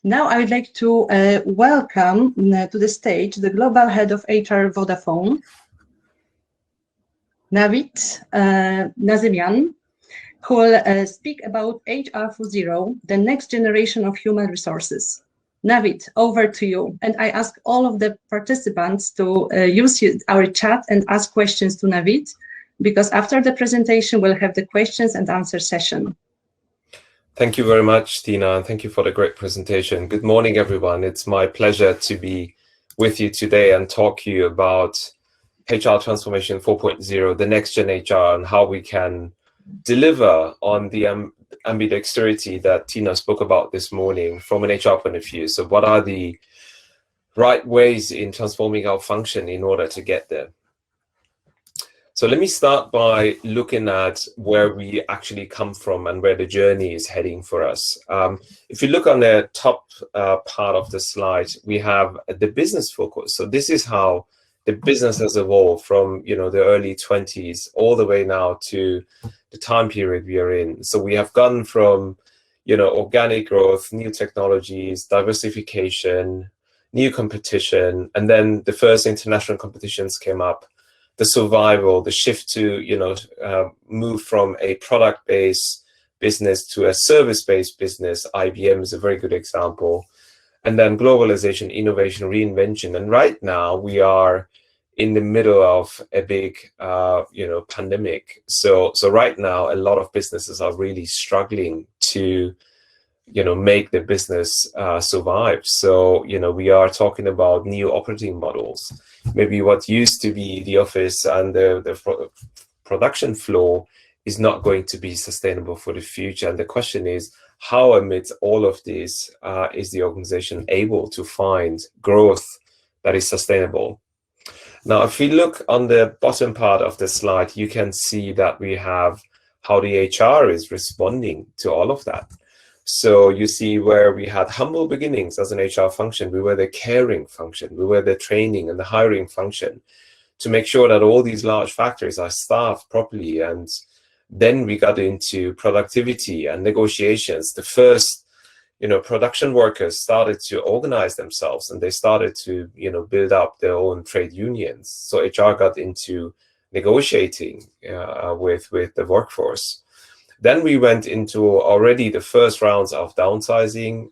Now I would like to welcome to the stage the Global Head of HR Vodafone, Navid Nazemian, who will speak about HR 4.0, the next generation of human resources. Navid, over to you. And I ask all of the participants to use our chat and ask questions to Navid, because after the presentation, we'll have the questions and answer session. Thank you very much, Tina, and thank you for the great presentation. Good morning, everyone. It's my pleasure to be with you today and talk to you about HR Transformation 4.0, the next gen HR, and how we can deliver on the ambidexterity that Tina spoke about this morning from an HR point of view. So what are the right ways in transforming our function in order to get there? So let me start by looking at where we actually come from and where the journey is heading for us. If you look on the top part of the slide, we have the business focus. So this is how the business has evolved from, the early 20s all the way now to the time period we are in. So we have gone from, organic growth, new technologies, diversification, new competition, and then the first international competitions came up. The survival, the shift to, move from a product-based business to a service-based business. IBM is a very good example. And then globalization, innovation, reinvention. And right now we are in the middle of a big, pandemic. So right now, a lot of businesses are really struggling to, make the business survive. So, we are talking about new operating models. Maybe what used to be the office and the production floor is not going to be sustainable for the future. And the question is, how amidst all of this is the organization able to find growth that is sustainable? Now, if we look on the bottom part of the slide, you can see that we have how the HR is responding to all of that. So you see where we had humble beginnings as an HR function. We were the caring function. We were the training and the hiring function to make sure that all these large factories are staffed properly. And then we got into productivity and negotiations. The first, production workers started to organize themselves, and they started to, build up their own trade unions. So HR got into negotiating with the workforce. Then we went into already the first rounds of downsizing.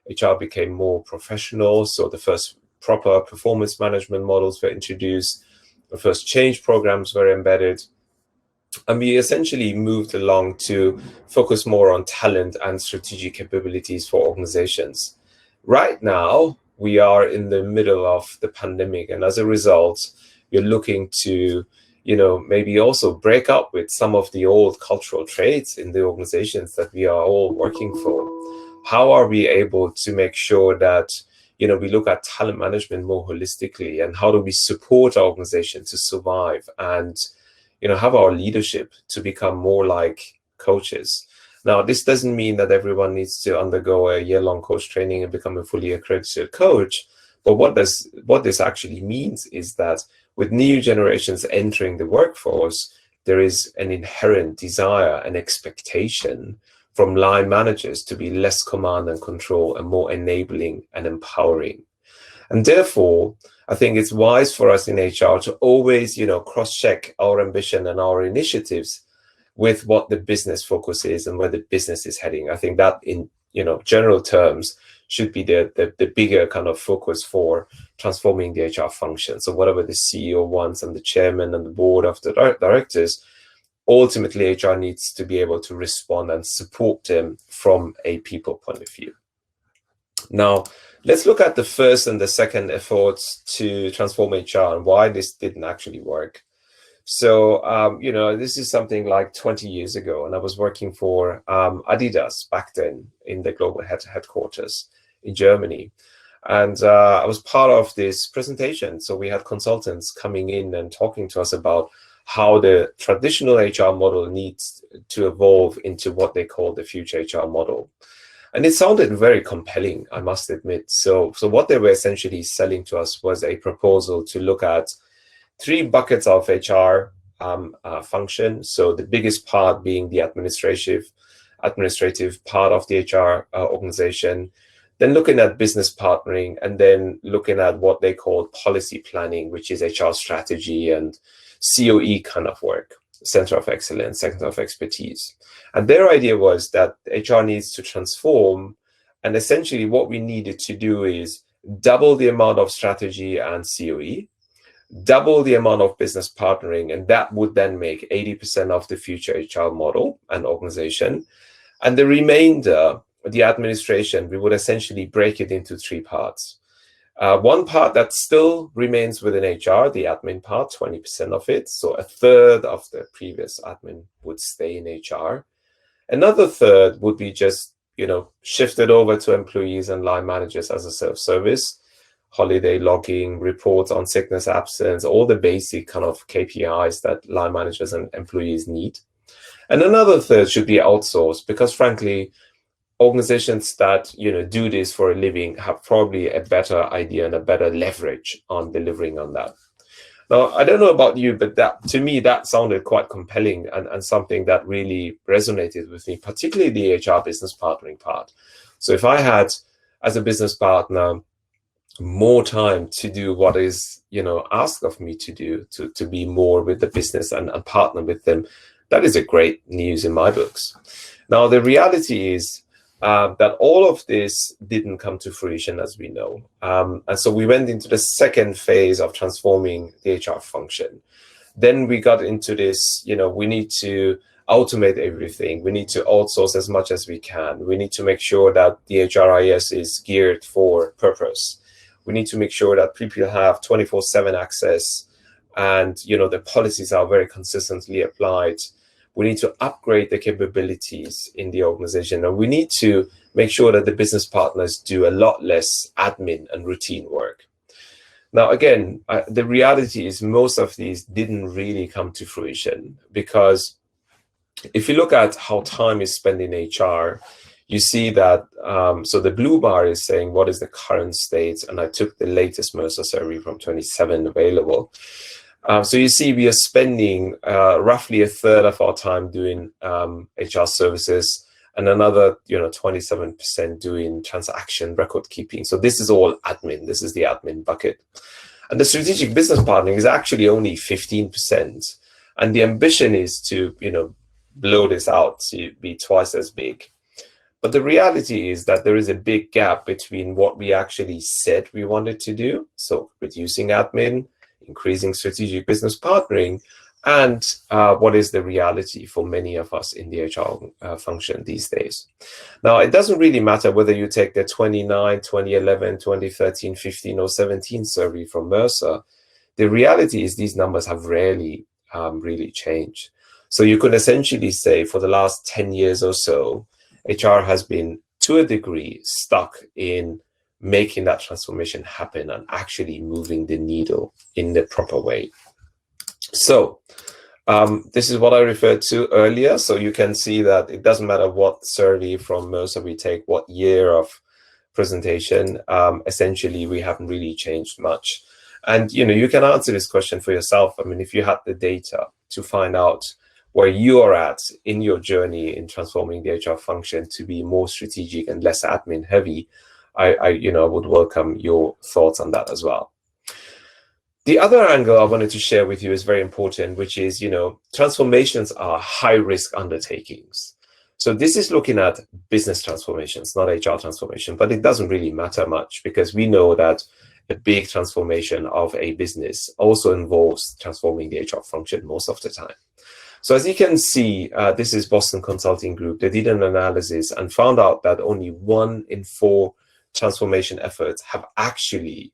HR became more professional. So the first proper performance management models were introduced. The first change programs were embedded. And we essentially moved along to focus more on talent and strategic capabilities for organizations. Right now, we are in the middle of the pandemic. And as a result, you're looking to maybe also break up with some of the old cultural traits in the organizations that we are all working for. How are we able to make sure that, we look at talent management more holistically, and how do we support our organization to survive and, have our leadership to become more like coaches? Now, this doesn't mean that everyone needs to undergo a year-long coach training and become a fully accredited coach. But what this actually means is that with new generations entering the workforce, there is an inherent desire and expectation from line managers to be less command and control and more enabling and empowering. And therefore, I think it's wise for us in HR to always, cross-check our ambition and our initiatives with what the business focus is and where the business is heading. I think that in, general terms, should be the bigger kind of focus for transforming the HR function. So whatever the CEO wants and the chairman and the board of the directors, ultimately HR needs to be able to respond and support them from a people point of view. Now, let's look at the first and the second efforts to transform HR and why this didn't actually work. So, this is something like 20 years ago, and I was working for Adidas back then in the global headquarters in Germany. And I was part of this presentation. So we had consultants coming in and talking to us about how the traditional HR model needs to evolve into what they call the future HR model. And it sounded very compelling, I must admit. So what they were essentially selling to us was a proposal to look at 3 buckets of HR function. So the biggest part being the administrative part of the HR organization. then looking at business partnering, and then looking at what they call policy planning, which is HR strategy and COE kind of work, Center of Excellence, Center of Expertise. And their idea was that HR needs to transform, and essentially what we needed to do is double the amount of strategy and COE, double the amount of business partnering, and that would then make 80% of the future HR model and organization. And the remainder, the administration, we would essentially break it into 3 parts. One part that still remains within HR, the admin part, 20% of it. So a third of the previous admin would stay in HR. Another third would be just, shifted over to employees and line managers as a self-service, holiday logging, reports on sickness, absence, all the basic kind of KPIs that line managers and employees need. And another third should be outsourced, because frankly, organizations that do this for a living have probably a better idea and a better leverage on delivering on that. Now, I don't know about you, but to me, that sounded quite compelling and something that really resonated with me, particularly the HR business partnering part. So if I had, as a business partner, more time to do what is asked of me to do, to be more with the business and partner with them, that is a great news in my books. Now, the reality is that all of this didn't come to fruition, as we know. And so we went into the second phase of transforming the HR function. Then we got into this, we need to automate everything. We need to outsource as much as we can. We need to make sure that the HRIS is geared for purpose. We need to make sure that people have 24/7 access, and the policies are very consistently applied. We need to upgrade the capabilities in the organization, and we need to make sure that the business partners do a lot less admin and routine work. Now, again, the reality is most of these didn't really come to fruition, because if you look at how time is spent in HR, you see that, so the blue bar is saying what is the current state, and I took the latest Mercer survey from 27 available. So you see we are spending roughly a third of our time doing HR services, and another 27% doing transaction record keeping. So this is all admin. This is the admin bucket. And the strategic business partnering is actually only 15%. And the ambition is to blow this out to be twice as big. But the reality is that there is a big gap between what we actually said we wanted to do, so reducing admin, increasing strategic business partnering, and what is the reality for many of us in the HR function these days. Now, it doesn't really matter whether you take the 29, 2011, 2013, 15, or 17 survey from Mercer. The reality is these numbers have rarely really changed. So you could essentially say for the last 10 years or so, HR has been, to a degree, stuck in making that transformation happen and actually moving the needle in the proper way. So this is what I referred to earlier. So you can see that it doesn't matter what survey from Mercer we take, what year of presentation, essentially we haven't really changed much. And you can answer this question for yourself. I mean, if you had the data to find out where you are at in your journey in transforming the HR function to be more strategic and less admin heavy, I would welcome your thoughts on that as well. The other angle I wanted to share with you is very important, which is, transformations are high-risk undertakings. So this is looking at business transformations, not HR transformation, but it doesn't really matter much because we know that a big transformation of a business also involves transforming the HR function most of the time. So as you can see, this is Boston Consulting Group. They did an analysis and found out that only 1 in 4 transformation efforts have actually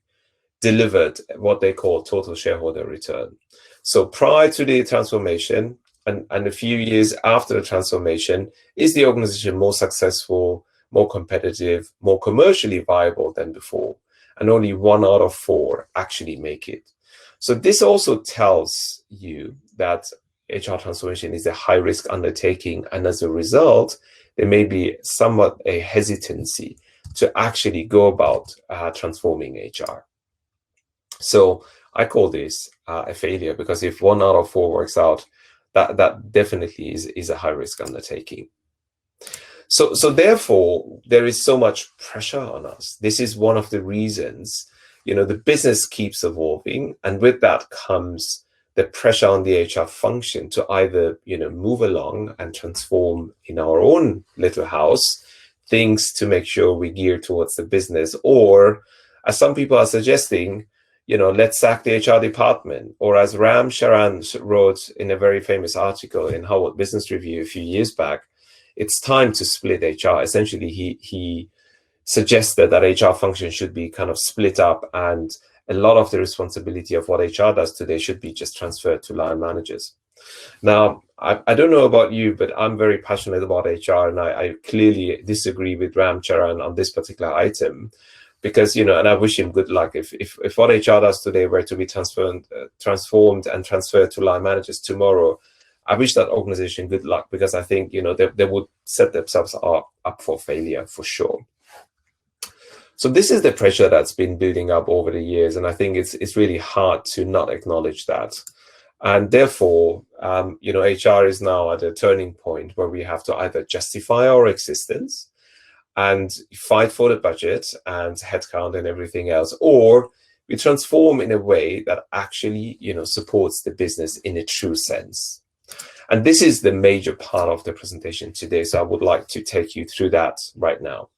delivered what they call total shareholder return. So prior to the transformation and a few years after the transformation, is the organization more successful, more competitive, more commercially viable than before? And only 1 out of 4 actually make it. So this also tells you that HR transformation is a high-risk undertaking, and as a result, there may be somewhat a hesitancy to actually go about transforming HR. So I call this a failure, because if 1 out of 4 works out, that definitely is a high-risk undertaking. So therefore, there is so much pressure on us. This is one of the reasons, the business keeps evolving, and with that comes the pressure on the HR function to either, move along and transform in our own little house things to make sure we gear towards the business, or as some people are suggesting, let's sack the HR department, or as Ram Charan wrote in a very famous article in Harvard Business Review a few years back, it's time to split HR. Essentially, he suggested that HR function should be kind of split up, and a lot of the responsibility of what HR does today should be just transferred to line managers. Now, I don't know about you, but I'm very passionate about HR, and I clearly disagree with Ram Charan on this particular item, because, and I wish him good luck. If what HR does today were to be transformed and transferred to line managers tomorrow, I wish that organization good luck, because I think, they would set themselves up for failure for sure. So this is the pressure that's been building up over the years, and I think it's really hard to not acknowledge that. And therefore, HR is now at a turning point where we have to either justify our existence and fight for the budget and headcount and everything else, or we transform in a way that actually, supports the business in a true sense. And this is the major part of the presentation today. So I would like to take you through that right now.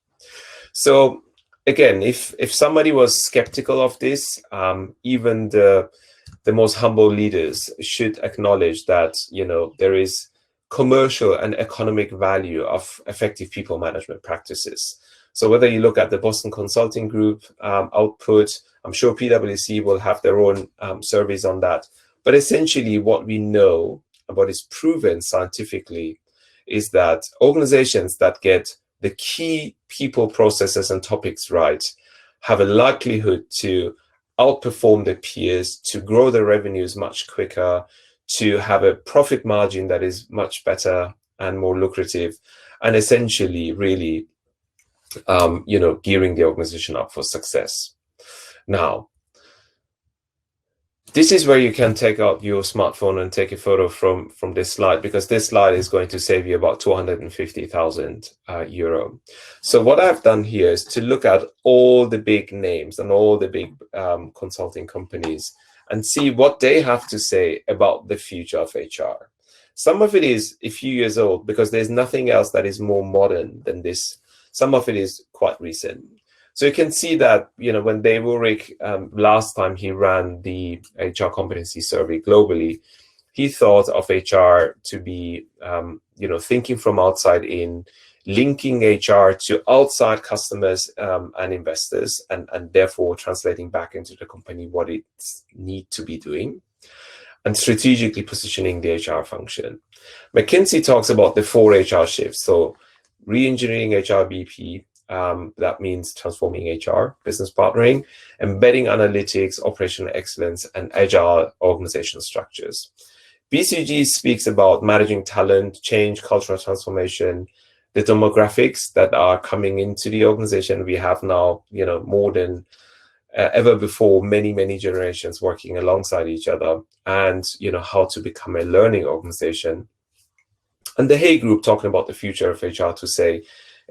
So again, if somebody was skeptical of this, even the most humble leaders should acknowledge that, there is commercial and economic value of effective people management practices. So whether you look at the Boston Consulting Group output, I'm sure PwC will have their own surveys on that. But essentially what we know and what is proven scientifically is that organizations that get the key people, processes, and topics right have a likelihood to outperform their peers, to grow their revenues much quicker, to have a profit margin that is much better and more lucrative, and essentially really, gearing the organization up for success. Now, this is where you can take out your smartphone and take a photo from this slide, because this slide is going to save you about 250,000 euro. So what I've done here is to look at all the big names and all the big consulting companies and see what they have to say about the future of HR. Some of it is a few years old, because there's nothing else that is more modern than this. Some of it is quite recent. So you can see that, when Dave Ulrich, last time he ran the HR competency survey globally, he thought of HR to be, thinking from outside in, linking HR to outside customers and investors, and therefore translating back into the company what it needs to be doing, and strategically positioning the HR function. McKinsey talks about the 4 HR shifts. So re-engineering HR BP, that means transforming HR, business partnering, embedding analytics, operational excellence, and agile organizational structures. BCG speaks about managing talent, change, cultural transformation, the demographics that are coming into the organization. We have now, more than ever before, many generations working alongside each other, and, how to become a learning organization. And the Hay Group talking about the future of HR to say,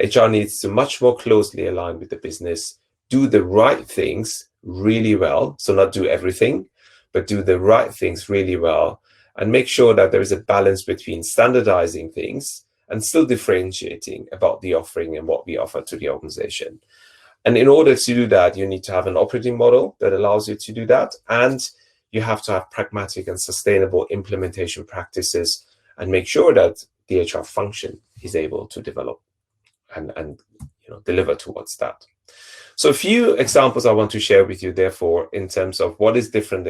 HR needs to much more closely align with the business, do the right things really well. So not do everything, but do the right things really well, and make sure that there is a balance between standardizing things and still differentiating about the offering and what we offer to the organization. And in order to do that, you need to have an operating model that allows you to do that. And you have to have pragmatic and sustainable implementation practices, and make sure that the HR function is able to develop and deliver towards that. So a few examples I want to share with you, therefore, in terms of what is different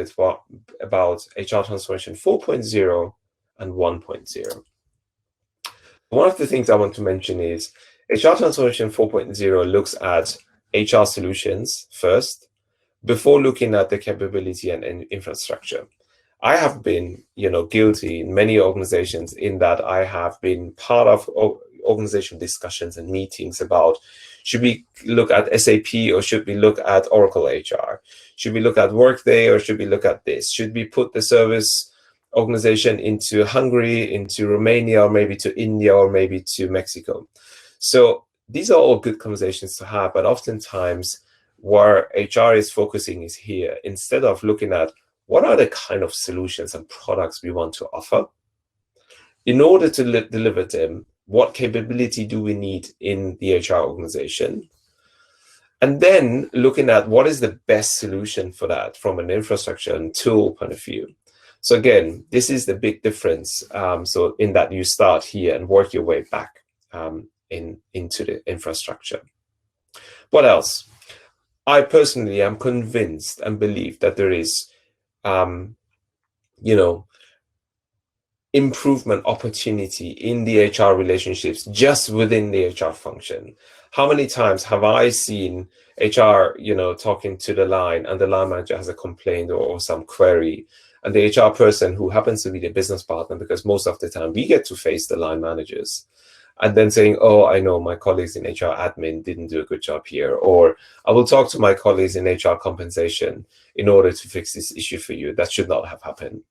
about HR Transformation 4.0 and 1.0. One of the things I want to mention is HR Transformation 4.0 looks at HR solutions first, before looking at the capability and infrastructure. I have been, guilty in many organizations in that I have been part of organizational discussions and meetings about, should we look at SAP or should we look at Oracle HR? Should we look at Workday or should we look at this? Should we put the service organization into Hungary, into Romania, or maybe to India, or maybe to Mexico? So these are all good conversations to have, but oftentimes where HR is focusing is here, instead of looking at what are the kind of solutions and products we want to offer. In order to deliver them, what capability do we need in the HR organization? And then looking at what is the best solution for that from an infrastructure and tool point of view. So again, this is the big difference. So in that you start here and work your way back into the infrastructure. What else? I personally am convinced and believe that there is, improvement opportunity in the HR relationships just within the HR function. How many times have I seen HR, talking to the line, and the line manager has a complaint or some query, and the HR person who happens to be the business partner, because most of the time we get to face the line managers, and then saying, oh, I know my colleagues in HR admin didn't do a good job here, or I will talk to my colleagues in HR compensation in order to fix this issue for you. That should not have happened.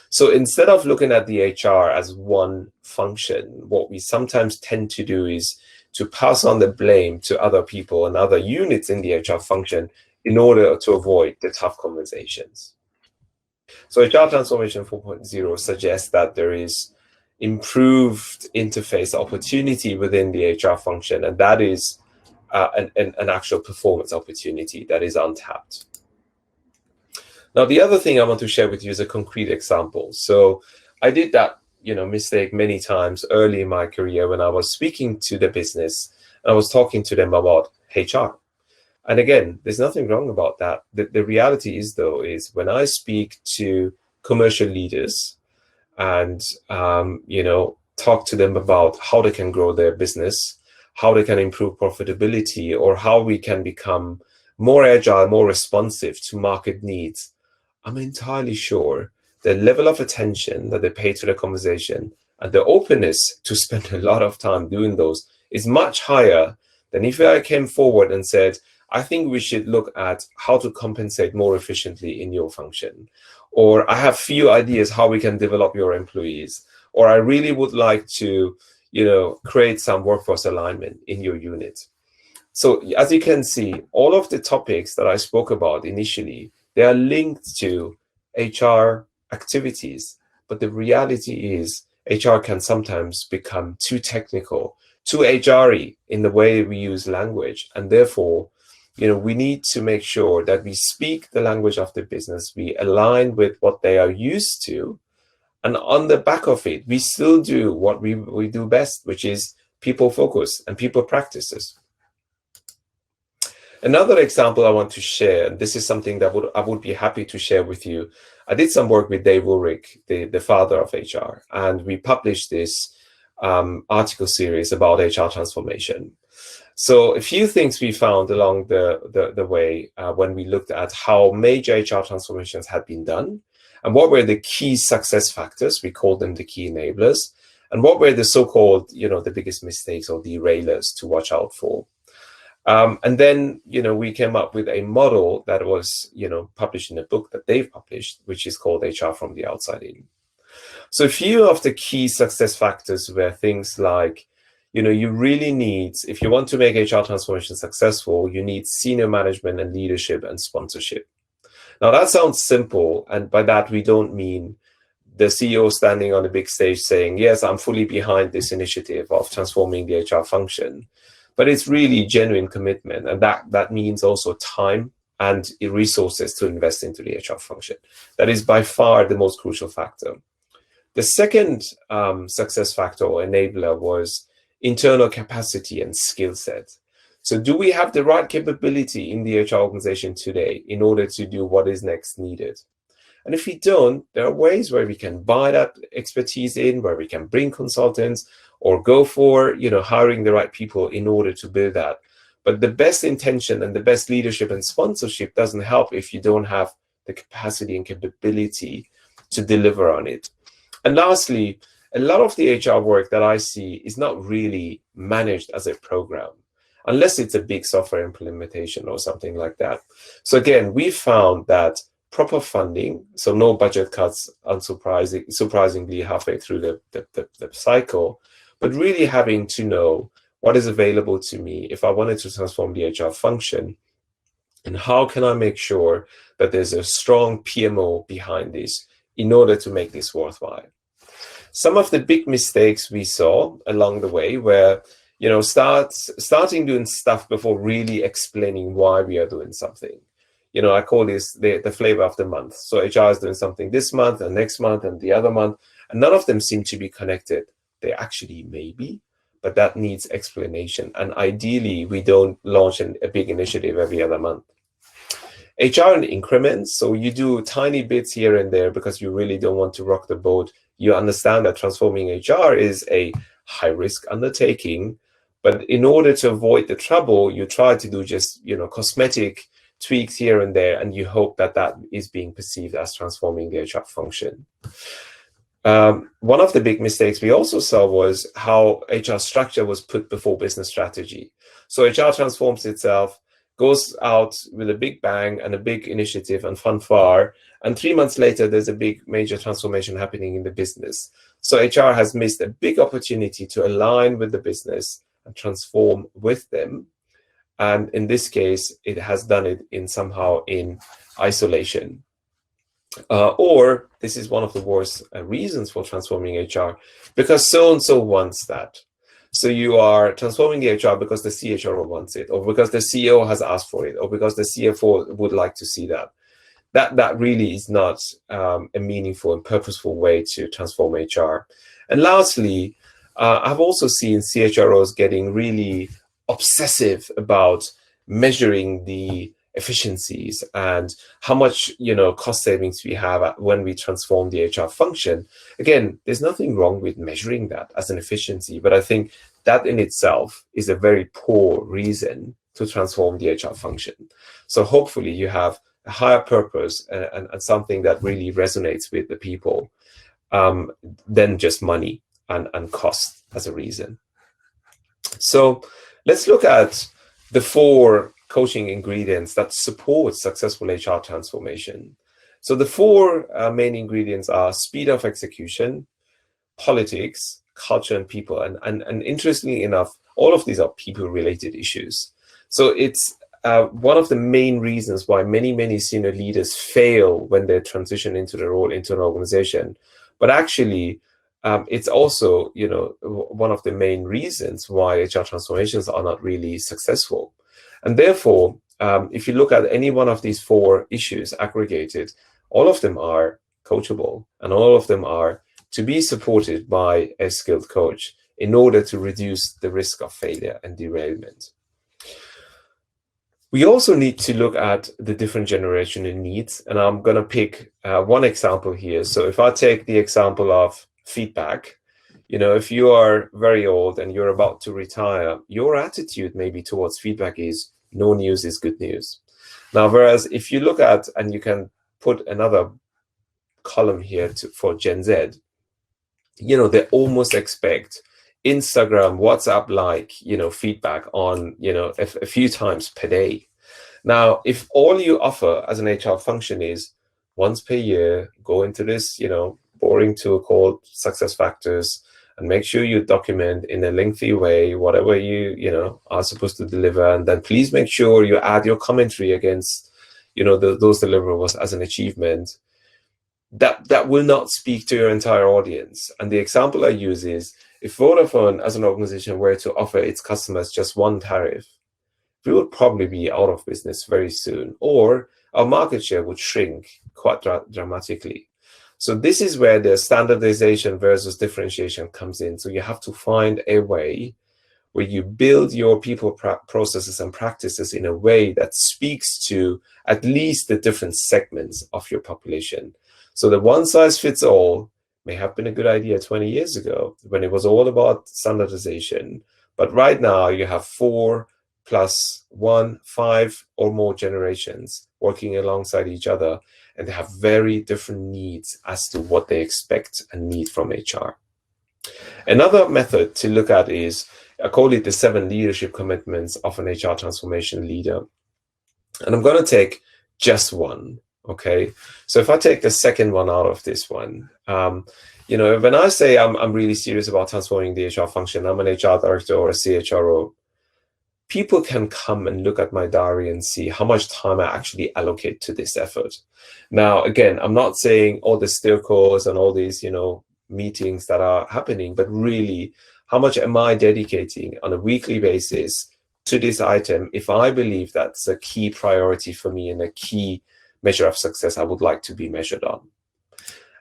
So instead of looking at the HR as one function, what we sometimes tend to do is to pass on the blame to other people and other units in the HR function in order to avoid the tough conversations. So HR Transformation 4.0 suggests that there is improved interface opportunity within the HR function, and that is an actual performance opportunity that is untapped. Now, the other thing I want to share with you is a concrete example. So I did that mistake many times early in my career when I was speaking to the business and I was talking to them about HR. And again, there's nothing wrong about that. The reality is, though, is when I speak to commercial leaders and, talk to them about how they can grow their business, how they can improve profitability, or how we can become more agile, more responsive to market needs, I'm entirely sure the level of attention that they pay to the conversation and the openness to spend a lot of time doing those is much higher than if I came forward and said, I think we should look at how to compensate more efficiently in your function. Or I have few ideas how we can develop your employees. Or I really would like to, create some workforce alignment in your unit. So as you can see, all of the topics that I spoke about initially, they are linked to HR activities. But the reality is HR can sometimes become too technical, too HR-y in the way we use language. And therefore, we need to make sure that we speak the language of the business, we align with what they are used to. And on the back of it, we still do what we do best, which is people focus and people practices. Another example I want to share, and this is something that I would be happy to share with you. I did some work with Dave Ulrich, the father of HR, and we published this article series about HR transformation. So a few things we found along the way when we looked at how major HR transformations had been done, and what were the key success factors, we called them the key enablers, and what were the so-called, the biggest mistakes or derailers to watch out for. And then, we came up with a model that was, published in a book that they've published, which is called HR from the Outside In. So a few of the key success factors were things like, you really need, if you want to make HR transformation successful, you need senior management and leadership and sponsorship. Now, that sounds simple. And by that, we don't mean the CEO standing on a big stage saying, yes, I'm fully behind this initiative of transforming the HR function. But it's really genuine commitment. And that means also time and resources to invest into the HR function. That is by far the most crucial factor. The second success factor or enabler was internal capacity and skill set. So do we have the right capability in the HR organization today in order to do what is next needed? And if we don't, there are ways where we can buy that expertise in, where we can bring consultants or go for, hiring the right people in order to build that. But the best intention and the best leadership and sponsorship doesn't help if you don't have the capacity and capability to deliver on it. And lastly, a lot of the HR work that I see is not really managed as a program, unless it's a big software implementation or something like that. So again, we found that proper funding, so no budget cuts, surprisingly halfway through the cycle, but really having to know what is available to me if I wanted to transform the HR function, and how can I make sure that there's a strong PMO behind this in order to make this worthwhile. Some of the big mistakes we saw along the way were, starting doing stuff before really explaining why we are doing something. I call this the flavor of the month. So HR is doing something this month and next month and the other month, and none of them seem to be connected. They actually may be, but that needs explanation. And ideally, we don't launch a big initiative every other month. HR in increments, so you do tiny bits here and there because you really don't want to rock the boat. You understand that transforming HR is a high-risk undertaking, but in order to avoid the trouble, you try to do just cosmetic tweaks here and there, and you hope that that is being perceived as transforming the HR function. One of the big mistakes we also saw was how HR structure was put before business strategy. So HR transforms itself, goes out with a big bang and a big initiative and fanfare, and 3 months later, there's a big major transformation happening in the business. So HR has missed a big opportunity to align with the business and transform with them. And in this case, it has done it somehow in isolation. Or this is one of the worst reasons for transforming HR, because so-and-so wants that. So you are transforming the HR because the CHRO wants it, or because the CEO has asked for it, or because the CFO would like to see that. That really is not a meaningful and purposeful way to transform HR. And lastly, I've also seen CHROs getting really obsessive about measuring the efficiencies and how much cost savings we have when we transform the HR function. Again, there's nothing wrong with measuring that as an efficiency, but I think that in itself is a very poor reason to transform the HR function. So hopefully you have a higher purpose and something that really resonates with the people than just money and cost as a reason. So let's look at the 4 coaching ingredients that support successful HR transformation. So the 4 main ingredients are speed of execution, politics, culture, and people. And interestingly enough, all of these are people-related issues. So it's one of the main reasons why many senior leaders fail when they transition into the role into an organization. But actually, it's also one of the main reasons why HR transformations are not really successful. And therefore, if you look at any one of these 4 issues aggregated, all of them are coachable, and all of them are to be supported by a skilled coach in order to reduce the risk of failure and derailment. We also need to look at the different generational needs, and I'm going to pick one example here. So if I take the example of feedback, if you are very old and you're about to retire, your attitude maybe towards feedback is no news is good news. Now, whereas if you look at, and you can put another column here for Gen Z, they almost expect Instagram, WhatsApp-like, feedback on, a few times per day. Now, if all you offer as an HR function is once per year, go into this, boring tool called SuccessFactors, and make sure you document in a lengthy way whatever you are supposed to deliver, and then please make sure you add your commentary against those deliverables as an achievement. That will not speak to your entire audience. And the example I use is, if Vodafone as an organization were to offer its customers just one tariff, we would probably be out of business very soon, or our market share would shrink quite dramatically. So this is where the standardization versus differentiation comes in. So you have to find a way where you build your people processes and practices in a way that speaks to at least the different segments of your population. So the one size fits all may have been a good idea 20 years ago when it was all about standardization. But right now you have 4 plus 1, 5 or more generations working alongside each other, and they have very different needs as to what they expect and need from HR. Another method to look at is, I call it the 7 leadership commitments of an HR transformation leader. And I'm going to take just one, Okay, so if I take the second one out of this one, you know, when I say I'm really serious about transforming the HR function, I'm an HR director or a CHRO, people can come and look at my diary and see how much time I actually allocate to this effort. Now, again, I'm not saying all the steer calls and all these, you know, meetings that are happening, but really, how much am I dedicating on a weekly basis to this item if I believe that's a key priority for me and a key measure of success I would like to be measured on.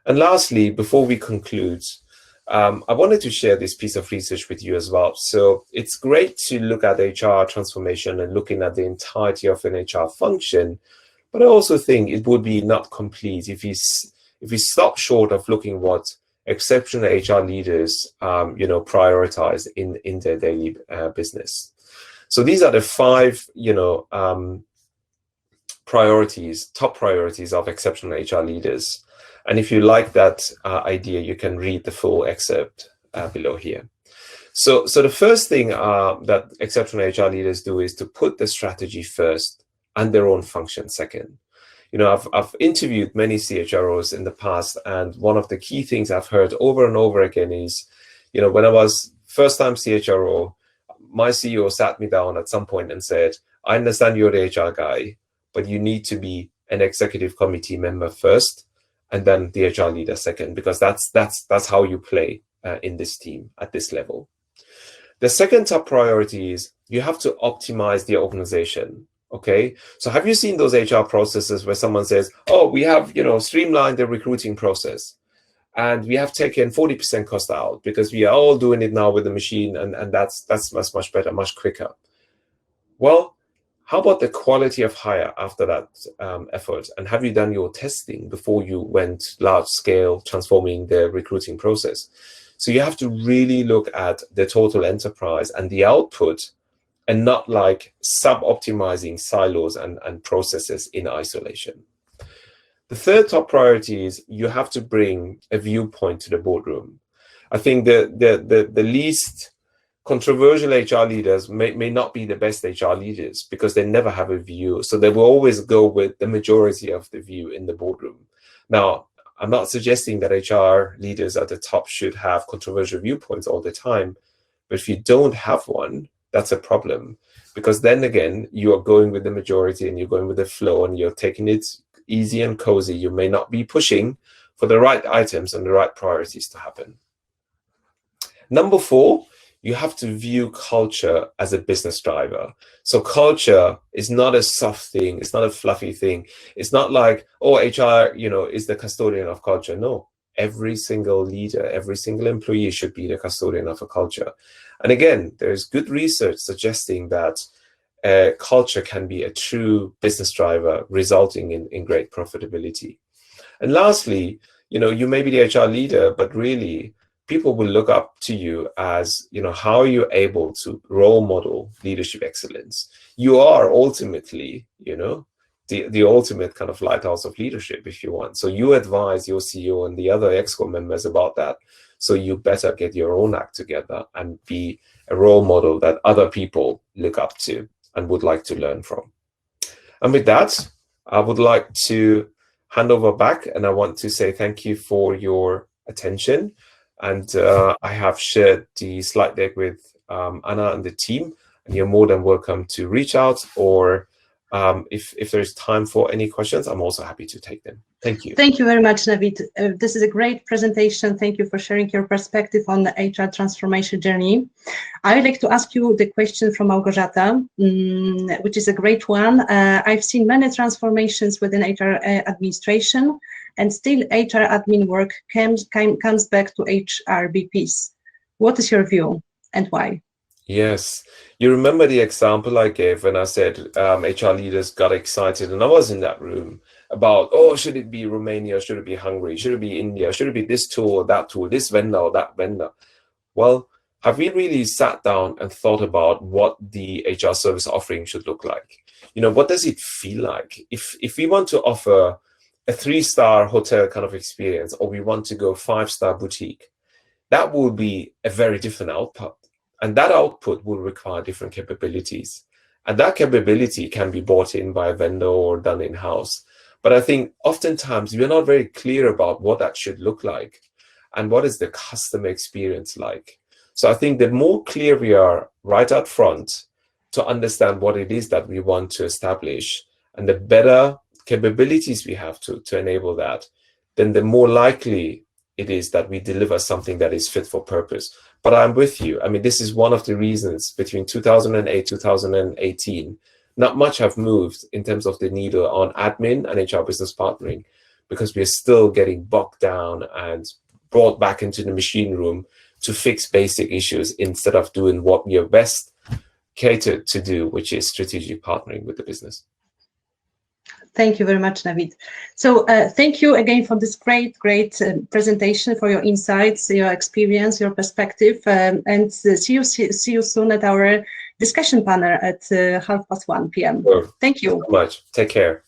And lastly, before we conclude, I wanted to share this piece of research with you as well. So it's great to look at HR transformation and looking at the entirety of an HR function, but I also think it would be not complete if we stop short of looking what exceptional HR leaders, you know, prioritize in their daily business. So these are the 5, you know, top priorities of exceptional HR leaders. And if you like that idea, you can read the full excerpt below here. So the first thing that exceptional HR leaders do is to put the strategy first and their own function second. You know, I've interviewed many CHROs in the past, and one of the key things I've heard over and over again is, you know, when I was first-time CHRO, my CEO sat me down at some point and said, I understand you're the HR guy, but you need to be an executive committee member first, and then the HR leader second, because that's how you play in this team at this level. The second top priority is you have to optimize the organization. Okay, so have you seen those HR processes where someone says, oh, we have, you know, streamlined the recruiting process and we have taken 40% cost out because we are all doing it now with the machine, and that's much better, much quicker. Well, how about the quality of hire after that effort? And have you done your testing before you went large scale transforming the recruiting process? So you have to really look at the total enterprise and the output, and not like sub-optimizing silos and processes in isolation. The third top priority is you have to bring a viewpoint to the boardroom. I think the least controversial HR leaders may not be the best HR leaders because they never have a view. So they will always go with the majority of the view in the boardroom. Now, I'm not suggesting that HR leaders at the top should have controversial viewpoints all the time, but if you don't have one, that's a problem, because then again, you are going with the majority and you're going with the flow and you're taking it easy and cozy. You may not be pushing for the right items and the right priorities to happen. Number 4, you have to view culture as a business driver. So culture is not a soft thing. It's not a fluffy thing. It's not like, oh, HR, you know, is the custodian of culture. No, every single leader, every single employee should be the custodian of a culture. And again, there's good research suggesting that culture can be a true business driver, resulting in great profitability. And lastly, you know, you may be the HR leader, but really people will look up to you as, you know, how are you able to role model leadership excellence? You are ultimately, you know, the ultimate kind of lighthouse of leadership, if you want. So you advise your CEO and the other ExCo members about that. So you better get your own act together and be a role model that other people look up to and would like to learn from. And with that, I would like to hand over back, and I want to say thank you for your attention. And I have shared the slide deck with Anna and the team, and you're more than welcome to reach out, or if there's time for any questions, I'm also happy to take them. Thank you. Thank you very much, Navid. This is a great presentation. Thank you for sharing your perspective on the HR transformation journey. I would like to ask you the question from Małgorzata, which is a great one. I've seen many transformations within HR administration, and still HR admin work comes back to HR VPs. What is your view and why? Yes, you remember the example I gave when I said HR leaders got excited, and I was in that room about, oh, should it be Romania, should it be Hungary, should it be India, should it be this tool or that tool, this vendor or that vendor? Well, have we really sat down and thought about what the HR service offering should look like? You know, what does it feel like? If we want to offer a 3-star hotel kind of experience, or we want to go 5-star boutique, that will be a very different output. And that output will require different capabilities. And that capability can be bought in by a vendor or done in-house. But I think oftentimes we're not very clear about what that should look like and what is the customer experience like. So I think the more clear we are right up front to understand what it is that we want to establish and the better capabilities we have to enable that, then the more likely it is that we deliver something that is fit for purpose. But I'm with you. I mean, this is one of the reasons between 2008, 2018, not much have moved in terms of the needle on admin and HR business partnering, because we're still getting bogged down and brought back into the machine room to fix basic issues instead of doing what we are best catered to do, which is strategic partnering with the business. Thank you very much, Navid. So thank you again for this great presentation, for your insights, your experience, your perspective, and see you soon at our discussion panel at 1:30 p.m. Sure. Thank you so much. Take care.